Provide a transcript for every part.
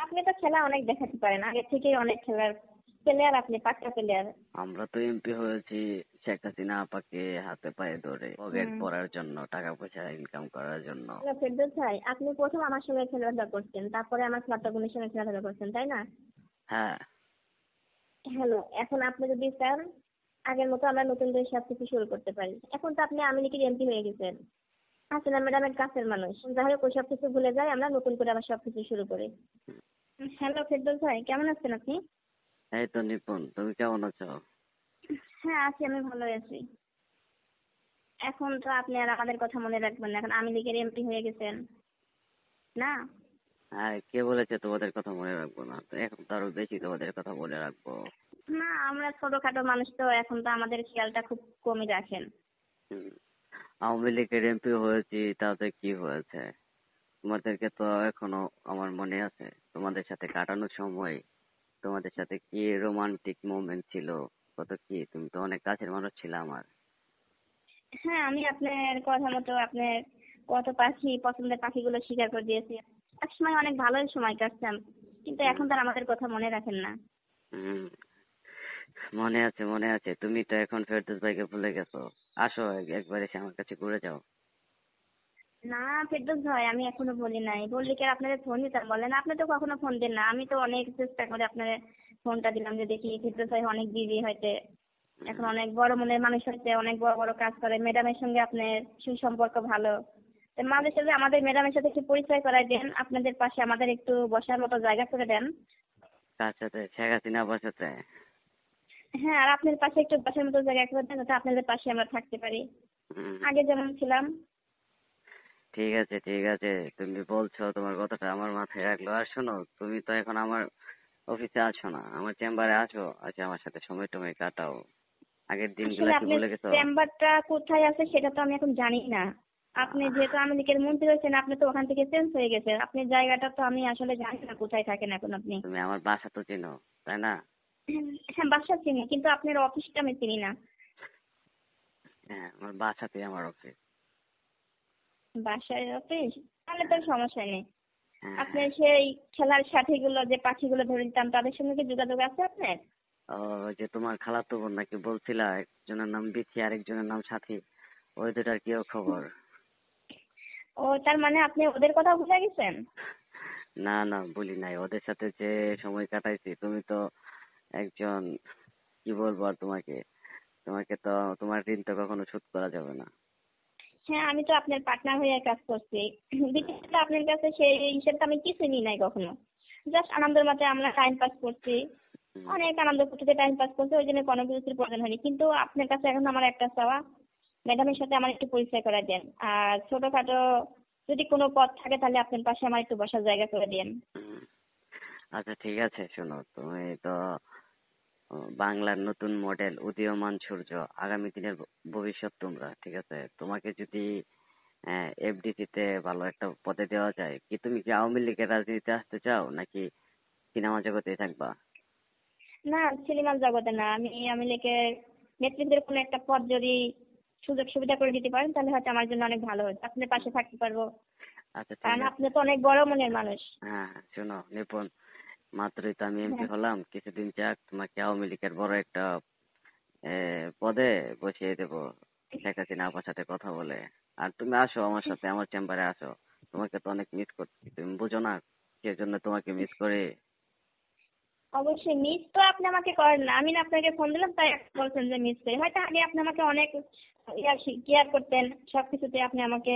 আপনি তো খেলা অনেক দেখাতে পারেন, আগে থেকেই অনেক খেলার প্লেয়ার, আপনি পাক্কা প্লেয়ার। আমরা তো এমপি হয়েছি শেখ হাসিনা আপাকে হাতে পায়ে ধরে, পকেট হুম। ভরার জন্য, টাকা পয়সা ইনকাম করার জন্য। হ্যালো ফেরদৌস ভাই, আপনি প্রথম আমার সঙ্গে খেলাধুলা করছেন, তারপরে আমার ছাত্র বোনের সঙ্গে খেলাধুলা করছেন, তাই না? হ্যাঁ। হ্যালো, এখন আপনি যদি চান আগের মতো আমরা নতুন করে সবকিছু শুরু করতে পারি। এখন তো আপনি আওয়ামী লীগের এমপি হয়ে গেছেন, হাসিনা ম্যাডামের কাছের মানুষ। যাই হোক, ওই সবকিছু ভুলে যাই, আমরা নতুন করে আবার সবকিছু শুরু করি। হ্যালো ফেরদৌস ভাই, কেমন আছেন আপনি? এই তো নিপুণ, তুমি কেমন আছো? হ্যাঁ আছি, আমি ভালো আছি। এখন তো আপনি আর আমাদের কথা মনে রাখবেন না, এখন আওয়ামী লীগের এমপি হয়ে গেছেন, না? হ্যাঁ, কে বলেছে তোমাদের কথা মনে রাখবো না? তো এখন তো আরো বেশি তোমাদের কথা মনে রাখবো। না, আমরা ছোটখাটো মানুষ তো, এখন তো আমাদের খেয়ালটা খুব কমই রাখেন। হুম, আওয়ামী লীগের এমপি হয়েছি তাতে কি হয়েছে? তোমাদেরকে তো এখনো আমার মনে আছে, তোমাদের সাথে কাটানোর সময়, তোমাদের সাথে কি রোমান্টিক মোমেন্ট ছিল, কত কি, তুমি তো অনেক কাছের মানুষ ছিলে আমার। হ্যাঁ, আমি আপনার কথা মতো আপনার কত পাখি, পছন্দের পাখিগুলো শিকার করে দিয়েছি। এক সময় অনেক ভালোই সময় কাটতাম, কিন্তু হুম। এখন তার আমাদের কথা মনে রাখেন না। হুম, মনে আছে মনে আছে, তুমি তো এখন ফেরদৌস ভাইকে ভুলে গেছো। আসো একবার এসে আমার কাছে ঘুরে যাও। না ফেরদৌস ভাই, আমি এখনো বলি নাই, বললি কি আর আপনাদের ফোন দিতাম বলেন? আপনি তো কখনো ফোন দেন না, আমি তো অনেক চেষ্টা করে আপনার ফোনটা দিলাম, যে দেখি ফেরদৌস ভাই অনেক বিজি হইতে, এখন হুম, অনেক বড় মনের মানুষ হইতে, অনেক বড় বড় কাজ করে, ম্যাডামের সঙ্গে আপনার সুসম্পর্ক ভালো। তো মাঝে সাথে আমাদের ম্যাডামের সাথে একটু পরিচয় করাই দেন, আপনাদের পাশে আমাদের একটু বসার মতো জায়গা করে দেন। কার সাথে? শেখ হাসিনা আপার সাথে? হ্যাঁ, আর আপনার পাশে একটু বসার মতো জায়গা করে দেন, যাতে আপনাদের পাশে আমরা থাকতে পারি, হুম, আগে যেমন ছিলাম। ঠিক আছে ঠিক আছে, তুমি বলছো, তোমার কথাটা আমার মাথায় রাখলো। আর শোনো, তুমি তো এখন আমার অফিসে আছো না, আমার চেম্বারে আছো, আচ্ছা আমার সাথে সময় টময় কাটাও। আগের দিনগুলা আসলে কি আপনার ভুলে গেছো? চেম্বারটা কোথায় আছে সেটা তো আমি এখন জানি না। আপনি আহ, যেহেতু আওয়ামী লীগের মন্ত্রী হয়েছেন, আপনি তো ওখান থেকে চেঞ্জ হয়ে গেছেন, আপনার জায়গাটা তো আমি আসলে জানি না কোথায় থাকেন এখন আপনি। তুমি আমার বাসা তো চিনো, তাই না? হ্যাঁ, বাসা চিনি, কিন্তু আপনার অফিসটা আমি চিনি না। হ্যাঁ, আমার বাসাতে আমার অফিস। বাসায় অফিস? তাহলে তো হ্যাঁ। সমস্যা নেই। হ্যাঁ হ্যাঁ। আপনার সেই খেলার সাথীগুলো, যে পাখিগুলো ধরে দিতাম, তাদের সঙ্গে কি যোগাযোগ আছে আপনার? ও, ওই যে তোমার খালাতো বোন নাকি বলছিলা, একজনের নাম বিথি আর একজনের নাম সাথী, ওই দুটার কি খবর? ও, তার মানে আপনি ওদের কথা ভুলে গেছেন? না না, বলি নাই, ওদের সাথে যে সময় কাটাইছি, তুমি তো একজন, কি বলবো আর তোমাকে, তোমাকে তো, তোমার ঋণ তো কখনো শোধ করা যাবে না। হ্যাঁ, আমি তো আপনার পার্টনার হয়ে কাজ করছি। বিশেষত আপনার কাছে সেই হিসেবটা আমি কিছু নিই নাই কখনো। জাস্ট আনন্দের মধ্যে আমরা টাইম পাস করছি, হুম, অনেক আনন্দ ফুর্তিতে টাইম পাস করছি, ওই জন্য কোনো কিছুর প্রয়োজন হয়নি। কিন্তু আপনার কাছে এখন আমার একটা চাওয়া, ম্যাডামের সাথে আমার একটু পরিচয় করা দেন। আর ছোটখাটো যদি কোনো পদ থাকে, তাহলে আপনার পাশে আমার একটু বসার জায়গা করে দেন। হুম। আচ্ছা ঠিক আছে, শোনো, তুমি তো বাংলার নতুন মডেল, উদীয়মান সূর্য, আগামী দিনের ভবিষ্যৎ তোমরা, ঠিক আছে? তোমাকে যদি এফডিসিতে ভালো একটা পদে দেওয়া যায়, কি তুমি কি আওয়ামী লীগের রাজনীতিতে আসতে চাও, নাকি সিনেমা জগতেই থাকবা? না, সিনেমার জগতে না, আমি লেখের নেতৃত্বের কোনো একটা পদ যদি সুযোগ সুবিধা করে দিতে পারেন, তাহলে হয়তো আমার জন্য অনেক ভালো হতো, আপনার পাশে থাকতে পারবো। আচ্ছা ঠিক কারণ আপনি আছে। তো অনেক বড় মনের মানুষ। হ্যাঁ হ্যাঁ, শোনো নিপুণ, মাত্রই তো আমি এমপি হ্যাঁ। হলাম, কিছুদিন যাক, তোমাকে আওয়ামী লীগের বড় একটা পদে বসিয়ে দেবো, শেখ হাসিনা আপার সাথে কথা বলে। আর তুমি আসো আমার সাথে, আমার চেম্বারে আসো, তোমাকে তো অনেক মিস করছি, তুমি বুঝো না সেজন্য তোমাকে মিস করে। অবশ্যই মিস তো আপনি আমাকে করেন না, আমি না আপনাকে ফোন দিলাম তাই আপনি বলছেন যে মিস করি। হয়তো আগে আপনি আমাকে অনেক কেয়ার করতেন, সবকিছুতে আপনি আমাকে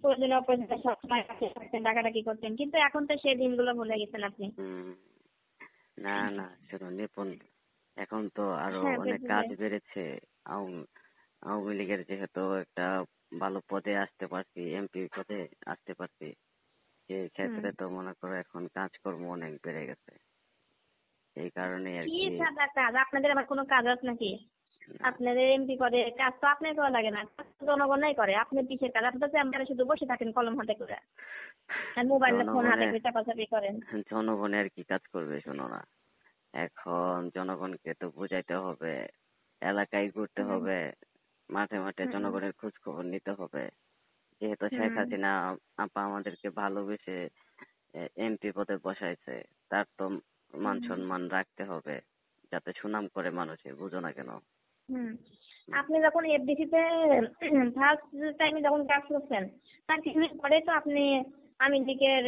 প্রয়োজনীয় অপ্রয়োজনীয় সবসময় পাশে থাকতেন, ডাকাডাকি করতেন, কিন্তু এখন তো সেই দিনগুলো ভুলে গেছেন আপনি। হুম, না না, শোনো নিপুণ, এখন তো আরো হ্যাঁ অনেক বুঝলে। কাজ বেড়েছে। আওয়াম- আওয়ামী লীগের যেহেতু একটা ভালো পদে আসতে পারছি, এমপি পদে আসতে পারছি, সেই হুম। ক্ষেত্রে তো মনে করো এখন কাজকর্ম অনেক বেড়ে গেছে, এই কারণে আর কি কি। সাদা কাজ, আপনাদের আবার কোনো কাজ আছে নাকি? না, আপনাদের এমপি পদে কাজ তো আপনার করা লাগে না, কাজ তো জনগণই করে। আপনি কিসের কাজ? আপনি তো চেম্বারে শুধু বসে থাকেন কলম হাতে করে, আর মোবাইল ফোন হাতে জনগণে করে চাপাচাপি করেন। জনগণে আর কি কাজ করবে, শোনো না, এখন জনগণকে তো বুঝাইতে হবে, এলাকায় ঘুরতে হুম। হবে, মাঠে মাঠে হুম। জনগণের খোঁজ খবর নিতে হবে। যেহেতু শেখ হুম। হাসিনা আপা আমাদেরকে ভালোবেসে এমপি পদে বসাইছে, তার তো মান হুম সম্মান রাখতে হবে, যাতে সুনাম করে মানুষে, বুঝো না কেন? হুম। আপনি যখন এফডিসিতে ফার্স্ট টাইমে যখন কাজ করছেন, তার কিছুদিন পরে তো আপনি আওয়ামী লীগের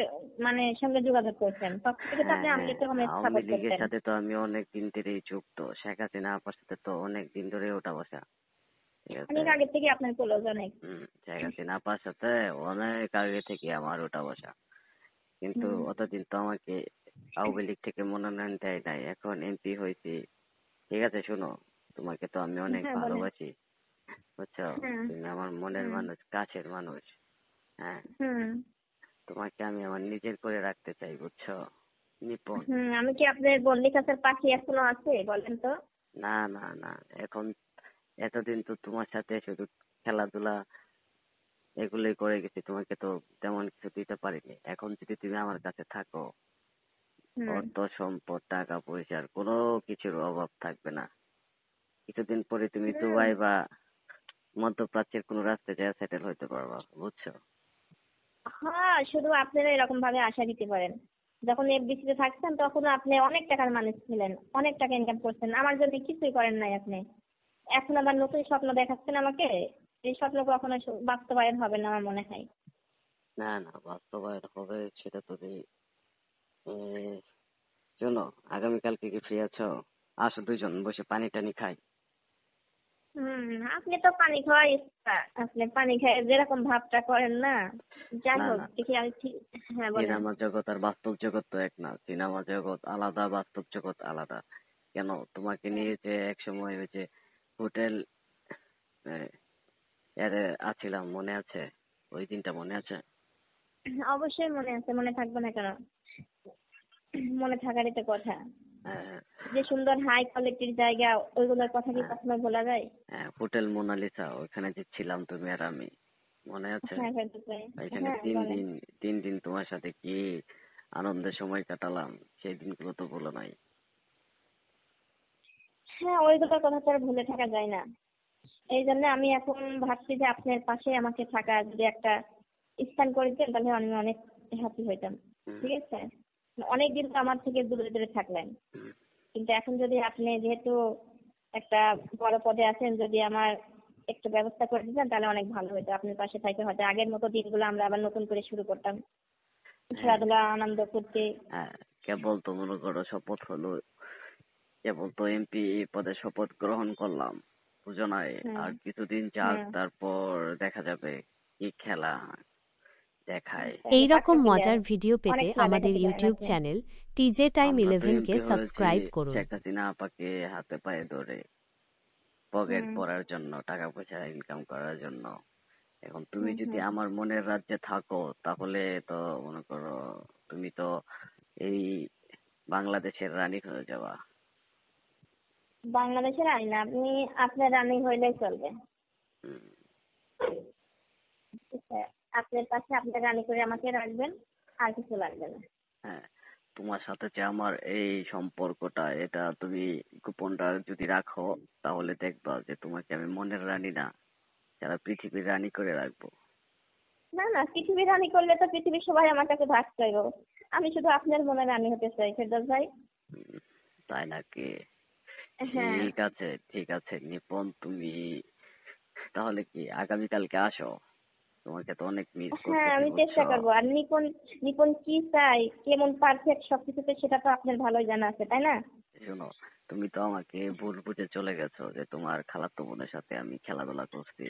মানে সঙ্গে যোগাযোগ করছেন, তখন থেকে তো হ্যাঁ, আপনি আওয়ামী হ্যাঁ, লীগকে অনেক আওয়ামী সাপোর্ট লীগের করতেন। সাথে তো আমি অনেক দিন ধরেই যুক্ত। শেখ হাসিনা আপার সাথে তো অনেক দিন ধরে ওঠা বসা, ঠিক আছে। অনেক আগে থেকে আপনার ক্লোজ অনেক। শেখ হাসিনা আপার সাথে অনেক আগে থেকে আমার ওঠা বসা, কিন্তু হুম অতদিন তো আমাকে আওয়ামী লীগ থেকে মনোনয়ন দেয় নাই, এখন এমপি হয়েছি। ঠিক আছে, শোনো, তোমাকে তো আমি অনেক হ্যাঁ বলেন। ভালোবাসি, বুঝছো। হ্যাঁ তুমি আমার মনের হুম মানুষ, কাছের মানুষ। হ্যাঁ, হুম তোমাকে আমি আমার নিজের করে রাখতে চাই, বুঝছো নিপন। হুম। আমি কি আপনার বন্দি কাছের পাখি এখনো আছে বলেন তো? না, না, না, এখন এতদিন তো তোমার সাথে শুধু খেলাধুলা এগুলোই করে গেছি, তোমাকে তো তেমন কিছু দিতে পারিনি। এখন যদি তুমি আমার কাছে থাকো, হুম অর্থ সম্পদ টাকা পয়সার কোনো কিছুর অভাব থাকবে না। কিছুদিন পরে তুমি হুম। দুবাই বা মধ্যপ্রাচ্যের কোনো রাস্তায় যা সেটেল হইতে পারবা, বুঝছো। হ্যাঁ, শুধু আপনারা এরকম ভাবে আশা দিতে পারেন। যখন এফডিসিতে থাকতেন তখন আপনি অনেক টাকার মানুষ ছিলেন, অনেক টাকা ইনকাম করতেন, আমার জন্য কিছুই করেন নাই আপনি। এখন আবার নতুন স্বপ্ন দেখাচ্ছেন আমাকে, এই স্বপ্ন কখনো বাস্তবায়ন হবে না আমার মনে হয়। না, না, বাস্তবায়ন হবে সেটা তুমি শোনো, আগামীকালকে কি ফ্রি আছো? আসো দুইজন বসে পানি টানি খাই। আপনি তো পানি খাওয়া এক্সপার্ট, আপনি পানি খেয়ে যেরকম ভাবটা করেন না। যাই না, হোক না, দেখি আমি ঠিক। হ্যাঁ বলেন। সিনেমা জগৎ আর বাস্তব জগৎ তো এক না, সিনেমা জগৎ আলাদা, বাস্তব জগৎ আলাদা। কেন তোমাকে নিয়ে যে এক সময় ওই যে হোটেল এর আছিলাম, মনে আছে? ওই দিনটা মনে আছে? অবশ্যই মনে আছে, মনে থাকবে না কেন? মনে থাকারই তো কথা। হ্যাঁ, যে সুন্দর হাই কোয়ালিটির জায়গা, ওইগুলোর কথা কি হ্যাঁ, কখনো ভোলা যায়? হ্যাঁ, হোটেল মোনালিসা, ওইখানে যে ছিলাম তুমি আর আমি, মনে আছে? হ্যাঁ হয়তো তাই। ওইখানে হ্যাঁ তিন বলেন। দিন 3 দিন তোমার সাথে কি আনন্দের সময় কাটালাম, সেই দিনগুলো তো ভুলো নাই। হ্যাঁ, ওইগুলোর কথা তো আর ভুলে থাকা যায় না। এই জন্য আমি এখন ভাবছি যে আপনার পাশে আমাকে থাকা যদি একটা স্থান করে দিতেন তাহলে আমি অনেক হ্যাপি হইতাম। হুম, ঠিক আছে? অনেক দিন তো আমার থেকে দূরে দূরে থাকলেন, হুম। কিন্তু এখন যদি আপনি যেহেতু একটা বড় পদে আছেন, যদি আমার একটু ব্যবস্থা করে দিতেন তাহলে অনেক ভালো হতো। আপনার পাশে থাকতে হয়তো আগের মতো দিনগুলো আমরা আবার নতুন করে শুরু করতাম, হ্যাঁ, খেলাধুলা আনন্দ করতে। হ্যাঁ, কেবল তো মনে করো শপথ হলো, কেবল তো এমপি পদে শপথ গ্রহণ করলাম, বুঝো নাই। হুম আর কিছুদিন যাক, হুম। তারপর দেখা যাবে কি খেলা দেখায়। তাহলে এই রকম পাক্কা প্লেয়ার, মজার ভিডিও অনেক পেতে খেলা আমাদের দেখাতে পারেন ইউটিউব আপনি। চ্যানেল টিজে টাইম আমরা তো 11 কে এমপি হয়েছি সাবস্ক্রাইব করুন। শেখ হাসিনা আপাকে হাতে পায়ে ধরে, পকেট হুম ভরার জন্য, টাকা পয়সা ইনকাম করার জন্য। এখন তুমি হুম যদি হুম। আমার মনের রাজ্যে থাকো, তাহলে তো মনে করো তুমি তো এই বাংলাদেশের রানী হয়ে যাবা। বাংলাদেশের রানী না, আপনি আপনার রানী হইলেই চলবে। হুম, ঠিক আছে? আপনার পাশে আপনার রানী করে আমাকে রাখবেন, আর কিছু লাগবে না। হ্যাঁ, তোমার সাথে যে আমার এই সম্পর্কটা, এটা তুমি গোপনটা যদি রাখো, তাহলে দেখবা যে তোমাকে আমি মনের রানী না, সারা পৃথিবীর রানী করে রাখবো। না না, পৃথিবীর রানী করলে তো পৃথিবীর সবাই আমার কাছে ভাগ চাইবো। আমি শুধু আপনার মনে রানী হতে চাই ফেরদৌস ভাই। হুম, তাই নাকি? হ্যাঁ ঠিক আছে, ঠিক আছে নিপন, তুমি তাহলে কি আগামীকালকে আসো? তোমাকে তো অনেক মিস হ্যাঁ, করতেছি, আমি চেষ্টা বুঝছো। করবো। আর নিপুণ নিপুণ কি চাই, কেমন পারফেক্ট সবকিছুতে, সেটা তো আপনার ভালোই জানা আছে তাই না? শোনো, তুমি তো আমাকে ভুল বুঝে চলে গেছো যে তোমার খালাতো বোনের সাথে আমি খেলাধুলা করছি,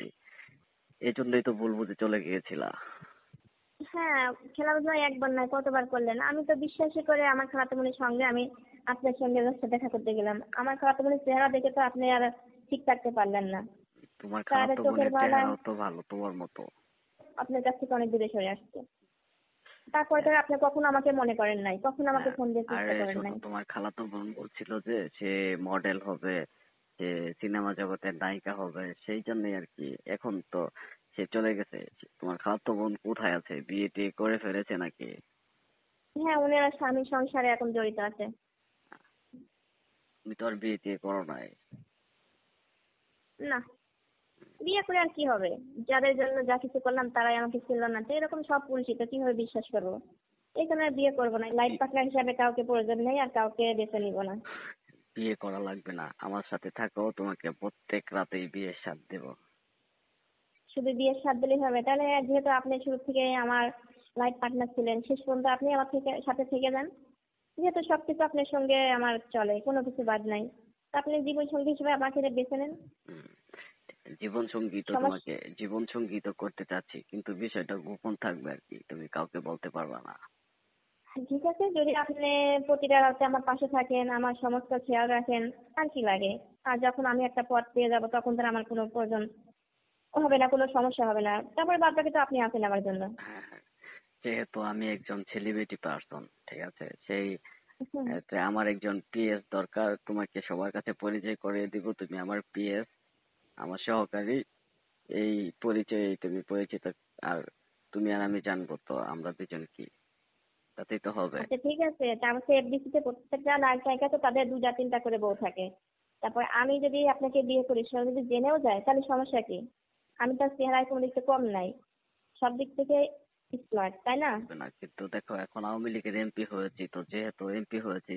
এই জন্যই তো ভুল বুঝে চলে গিয়েছিলা। হ্যাঁ, খেলাধুলা একবার নয় কতবার করলেন। আমি তো বিশ্বাসই করে আমার খালাতো বোনের সঙ্গে আমি আপনার সঙ্গে রাস্তা দেখা করতে গেলাম। আমার খালাতো বোনের চেহারা দেখে তো আপনি আর ঠিক থাকতে পারলেন না। তোমার তার খালাতো চোখের বোনের বালায় চেহারাও তো ভালো তোমার মতো। আপনার কাছ থেকে অনেক দূরে সরে আসছে। তারপরে তো আপনি কখনো আমাকে মনে করেন নাই, কখনো আমাকে হ্যাঁ, ফোন দিয়ে চেষ্টা আরে করেন শোনো, নাই। তোমার খালাতো বোন বলছিল যে সে মডেল হবে, সে সিনেমা জগতের নায়িকা হবে, সেই জন্যই আর কি। এখন তো সে চলে গেছে। তোমার খালাতো বোন কোথায় আছে? বিয়ে টিয়ে করে ফেলেছে নাকি? হ্যাঁ, উনারা স্বামী সংসারে এখন জড়িত আছে। তুমি তো আর বিয়ে টিয়ে করো নাই। না, বিয়ে করে আর কি হবে? যাদের জন্য যা কিছু করলাম তারাই আমাকে ছিল না, তো এরকম সব পরিচিত, কিভাবে বিশ্বাস করবো? এই জন্য আর বিয়ে করবো না, লাইফ পার্টনার হিসাবে কাউকে প্রয়োজন নেই আর কাউকে বেছে নিব না। বিয়ে করা লাগবে না, আমার সাথে থাকো, তোমাকে প্রত্যেক রাতেই বিয়ের স্বাদ দেবো। শুধু বিয়ের সাথ দিলেই হবে? তাহলে যেহেতু আপনি শুরু থেকে আমার লাইফ পার্টনার ছিলেন, শেষ পর্যন্ত আপনি আমার সাথে থেকে যান। যেহেতু সবকিছু আপনার সঙ্গে আমার চলে, কোনো কিছু বাদ নাই, তা আপনি জীবন সঙ্গী হিসেবে আমাকে বেছে নেন। হুম, জীবন সঙ্গী তো সমস্যা। তোমাকে জীবন সঙ্গী তো করতে চাচ্ছি, কিন্তু বিষয়টা গোপন থাকবে আর কি, তুমি কাউকে বলতে পারবা না। ঠিক আছে, যদি আপনি প্রতিটা রাতে আমার পাশে থাকেন, আমার সমস্ত খেয়াল রাখেন, আর কি লাগে? আর যখন আমি একটা পথ পেয়ে যাব তখন তো আর আমার কোনো প্রয়োজন হবে না, কোনো সমস্যা হবে না। তারপরে বাদ বাকি তো আপনি আছেন আমার জন্য। হ্যাঁ, হ্যাঁ, যেহেতু আমি একজন সেলিব্রিটি পার্সন, ঠিক আছে, সেই হুম। এতে আমার একজন পিএস দরকার, তোমাকে সবার কাছে পরিচয় করিয়ে দিব, তুমি আমার পিএস, আমার সহকারী, এই পরিচয়ে তুমি পরিচিত। আর তুমি আর আমি জানবো তো আমরা দুজন কি, তাতেই তো হবে। আচ্ছা ঠিক আছে, তারপর এফডিসিতে প্রত্যেকটা জায়গায় তো তাদের 2টা 3টা করে বউ থাকে। তারপর আমি যদি আপনাকে বিয়ে করি, সে যদি জেনেও যায় তাহলে সমস্যা কি? আমি তার চেহারায় কোনো দিক থেকে কম নাই, সব দিক থেকে স্মার্ট, তাই না? না, কিন্তু দেখো এখন আওয়ামী লীগের এমপি হয়েছি, তো যেহেতু এমপি হয়েছি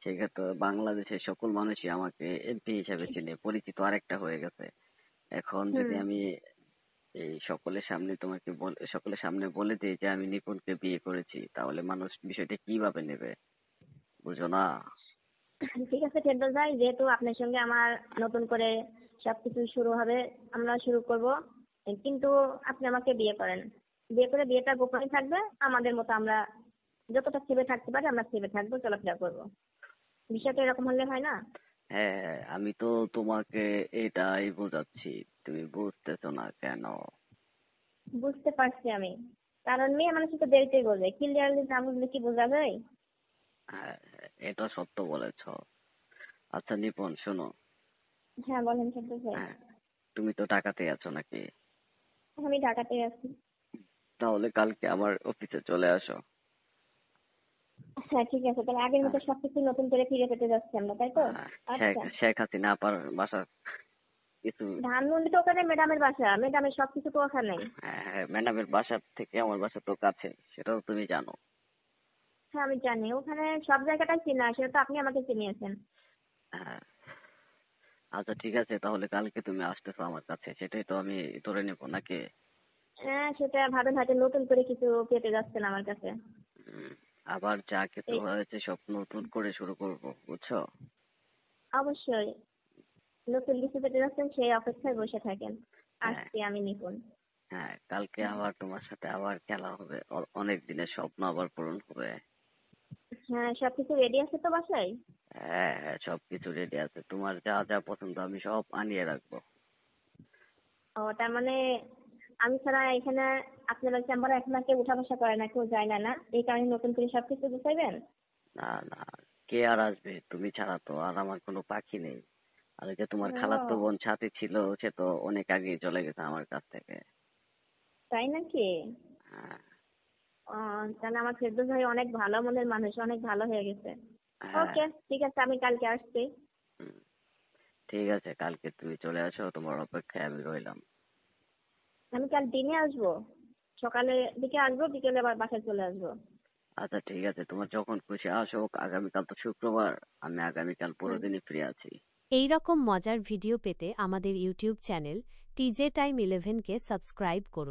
সেক্ষেত্রে বাংলাদেশের সকল মানুষই আমাকে এমপি হিসেবে চিনে, পরিচিত আরেকটা হয়ে গেছে। এখন হুম। যদি আমি এই সকলের সামনে বলে দিই যে আমি নিপুণকে বিয়ে করেছি, তাহলে মানুষ বিষয়টা কিভাবে নেবে, বুঝো না? ঠিক আছে ফেরদৌস ভাই, যেহেতু আপনার সঙ্গে আমার নতুন করে সবকিছু শুরু হবে, আমরা শুরু করব। কিন্তু আপনি আমাকে বিয়ে করেন, বিয়ে করে বিয়েটা গোপনে থাকবে, আমাদের মতো আমরা যতটা সেভে থাকতে পারি আমরা সেভে থাকবো, চলাফেরা করবো। বিষয়টা এরকম হলে হয় না? হ্যাঁ, হ্যাঁ, আমি তো তোমাকে এটাই বোঝাচ্ছি, তুমি বুঝতেছো না কেন? বুঝতে পারছি আমি, কারণ মেয়ে মানুষ তো দেরিতেই বোঝে, ক্লিয়ারলি না বুঝলে কি বোঝা যায়? হ্যাঁ, হ্যাঁ, এটা সত্য বলেছ। আচ্ছা নিপুণ, শোনো। হ্যাঁ বলেন ফেরদৌস ভাই। হ্যাঁ, তুমি তো ঢাকাতেই আছো নাকি? আমি ঢাকাতে আছি। তাহলে কালকে আমার অফিসে চলে আসো। হ্যাঁ ঠিক আছে, তাহলে আগের মতো হ্যাঁ, সবকিছু নতুন করে ফিরে পেতে যাচ্ছি আমরা, তাই তো? হ্যাঁ, শেখ আচ্ছা। শেখ হাসিনা আপার বাসা কিছু। ধানমন্ডি তো ওখানে ম্যাডামের বাসা, ম্যাডামের সবকিছু তো ওখানেই। হ্যাঁ, হ্যাঁ, ম্যাডামের বাসা থেকে আমার বাসা তো কাছে, সেটাও তুমি জানো। হ্যাঁ আমি জানি, ওখানে সব জায়গাটাই চেনা, সেটা তো আপনি আমাকে চিনিয়েছেন। হ্যাঁ, আচ্ছা ঠিক আছে, তাহলে কালকে তুমি আসতেছো আমার কাছে, সেটাই তো আমি ধরে নেবো নাকি? হ্যাঁ সেটা ভাবেন হয়তো নতুন করে কিছু পেতে যাচ্ছেন আমার কাছে। উম, আবার যা কিছু এই হয়েছে সব নতুন করে শুরু করব, বুঝছো? অবশ্যই নতুন কিছু পেতে যাচ্ছেন, সেই অপেক্ষায় বসে থাকেন। হ্যাঁ, আসছি আমি নিপুণ। হ্যাঁ, কালকে আবার তোমার সাথে আবার খেলা হবে, অনেক দিনের স্বপ্ন আবার পূরণ হবে। হ্যাঁ সবকিছু রেডি আছে তো বাসায়? হ্যাঁ, হ্যাঁ, সবকিছু রেডি আছে, তোমার যা যা পছন্দ আমি সব আনিয়ে রাখবো। ও তার মানে আমি ছাড়া এখানে আপনার চেম্বারে এখন আর কেউ উঠা বসা করে না, কেউ যায় না, না এই কারণে নতুন করে সবকিছু গুছাইবেন? না, না, কে আর আসবে, তুমি ছাড়া তো আর আমার কোনো পাখি নেই। আর ওই যে তোমার খালাতো ও বোন সাথী ছিল, সে তো অনেক আগেই চলে গেছে আমার কাছ থেকে। তাই নাকি? হ্যাঁ, ও তাহলে আমার ফেরদৌস ভাই অনেক ভালো মনের মানুষ, অনেক ভালো হয়ে গেছে। হ্যাঁ, ওকে ঠিক আছে, আমি কালকে আসছি। হুম, ঠিক আছে, কালকে তুমি চলে আসো, তোমার অপেক্ষায় আমি রইলাম। আমি কাল দিনে আসবো, সকালের দিকে আসবো, বিকেলে আবার বাসায় চলে আসবো। আচ্ছা ঠিক আছে, তোমার যখন খুশি আসো, আগামীকাল তো শুক্রবার, আমি আগামীকাল পুরো হুম। দিনই ফ্রি আছি। এই রকম মজার ভিডিও পেতে আমাদের ইউটিউব চ্যানেল টিজে টাইম 11 কে সাবস্ক্রাইব করুন।